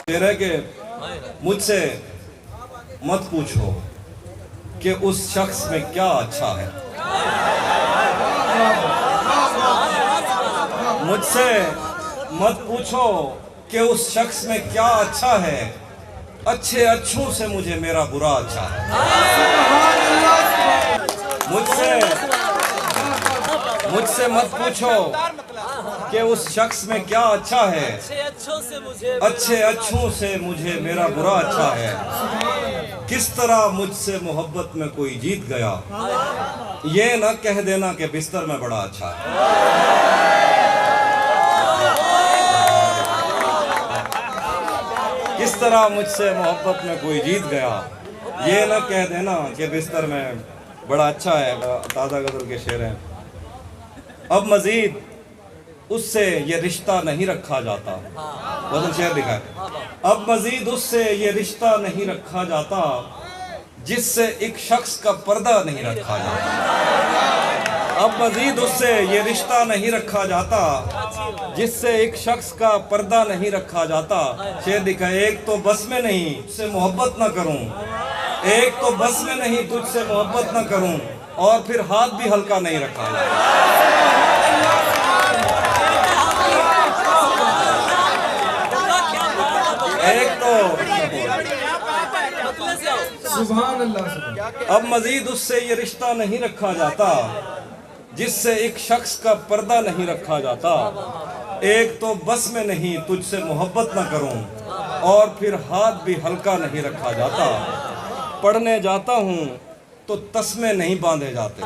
कह रहे कि मुझसे मत पूछो कि उस शख्स में क्या अच्छा है, मुझसे मत पूछो कि उस शख्स में क्या अच्छा है, अच्छे अच्छों से मुझे मेरा बुरा अच्छा है। मुझसे मत पूछो कि उस शख्स में क्या अच्छा है, अच्छे अच्छों से मुझे मेरा बुरा अच्छा है। किस तरह मुझसे मोहब्बत में कोई जीत गया, ये न कह देना कि बिस्तर में बड़ा अच्छा है। किस तरह मुझसे मोहब्बत में कोई जीत गया, ये न कह देना कि बिस्तर में बड़ा अच्छा है। ताज़ा गज़ल के शेर हैं। अब मज़ीद उससे ये रिश्ता नहीं रखा जाता, वज़न शेर लिखा है। अब मज़ीद उससे ये रिश्ता नहीं रखा जाता जिससे एक शख्स का पर्दा नहीं रखा जाता। अब मज़ीद उससे ये रिश्ता नहीं रखा जाता जिससे एक शख्स का पर्दा नहीं रखा जाता। शेर लिखा है, एक तो बस में नहीं तुझसे मोहब्बत ना करूं, एक तो बस में नहीं तुझसे मोहब्बत ना करूं, और फिर हाथ भी हल्का नहीं रखा जाता। एक तो अब मजीद उससे ये रिश्ता नहीं रखा जाता जिससे एक शख्स का पर्दा नहीं रखा जाता। एक तो बस में नहीं तुझसे मोहब्बत ना करूं, और फिर हाथ भी हल्का नहीं रखा जाता। पढ़ने जाता हूं तो तस्मे नहीं बांधे जाते,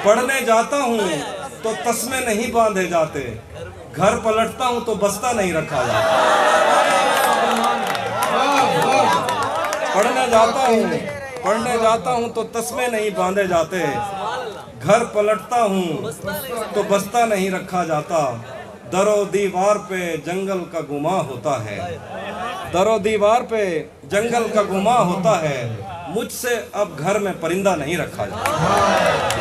पढ़ने जाता हूं तो तस्मे नहीं बांधे जाते, घर पलटता हूं तो बस्ता नहीं रखा जाता। पढ़ने जाता हूं तो तस्मे नहीं बांधे जाते, घर पलटता हूं तो बस्ता नहीं रखा जाता। दरो दीवार पे जंगल का गुमा होता है, दरो दीवार पे जंगल का गुमा होता है, मुझसे अब घर में परिंदा नहीं रखा जाता।